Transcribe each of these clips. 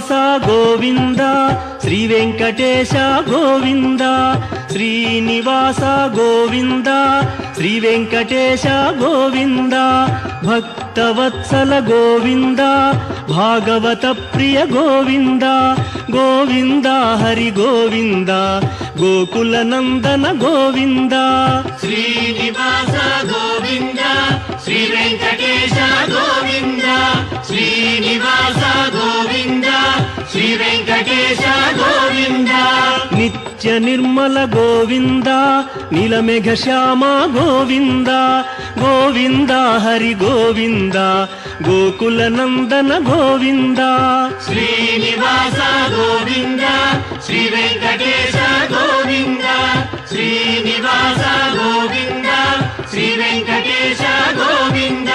శ్రీనివాస గోవింద శ్రీ వెంకటేశ గోవింద శ్రీనివాస గోవింద శ్రీ వెంకటేశ గోవింద భక్తవత్సల గోవింద భాగవత ప్రియ గోవింద గోవింద హరి గోవింద గోకుల నందన గోవింద శ్రీనివాస గోవింద శ్రీ వెంకటేశ గోవింద శ్రీనివాస గోవింద శ్రీ వెంకటేశ గోవింద నిత్య నిర్మల గోవింద నీలమేఘ శ్యామ గోవింద గోవింద హరి గోవింద గోకుల నందన గోవింద శ్రీనివాస గోవింద శ్రీ వెంకటేశ గోవింద శ్రీనివాస గోవింద శ్రీ వెంకటేశ గోవింద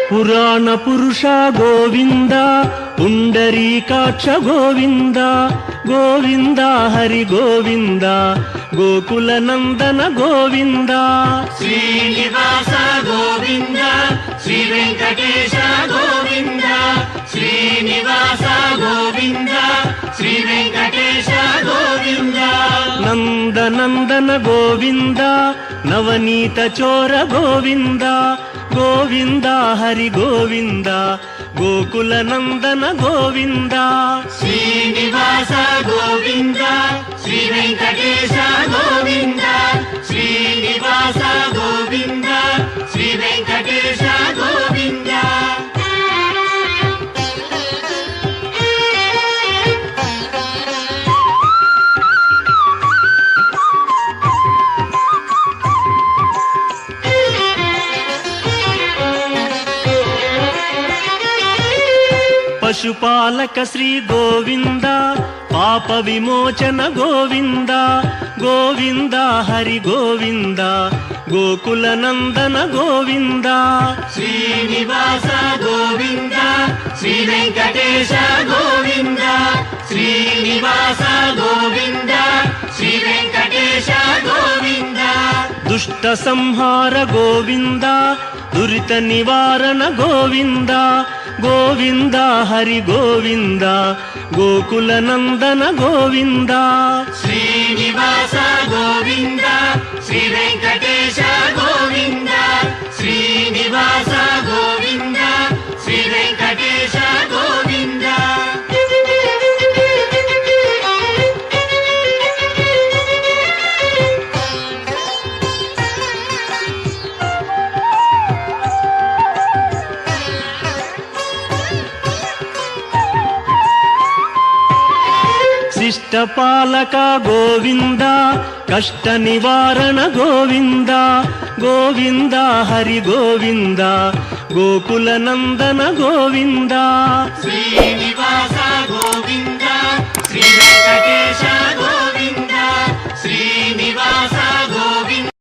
పురాణ పురుష గోవింద పుండరీకాక్ష గోవింద గోవింద హరి గోవింద గోకుల నందన గోవింద శ్రీనివాస గోవింద శ్రీ వెంకటేశ గోవింద శ్రీనివాస గోవింద శ్రీ వెంకటేశ గోవింద నందనందన గోవింద నవనీత చోర గోవింద గోవింద హరి గోవింద గోకుల నందన గోవింద శ్రీనివాస గోవింద శ్రీ వెంకటేశ గోవింద శ్రీనివాస గోవింద శ్రీ వెంకటేశ గోవింద పశుపాలక శ్రీ గోవింద పాప విమోచన గోవింద గోవింద హరి గోవింద గోకుల నందన గోవింద శ్రీనివాస గోవింద శ్రీ వెంకటేశ గోవింద శ్రీనివాస గోవింద శ్రీ వెంకటేశ గోవింద దుష్ట సంహార గోవింద దురిత నివారణ గోవింద గోవింద హరి గోవింద గోకుల నందన గోవింద శ్రీనివాస గోవింద శ్రీ వెంకటేశ గోవింద శ్రీనివాస గోవింద శ్రీ వెంకటేశ గోవింద శిష్టపాలక గోవింద కష్ట నివారణ గోవింద గోవింద హరి గోవింద గోకుల నందన గోవింద శ్రీనివాస గోవింద శ్రీ వెంకటేశ గోవింద శ్రీనివాస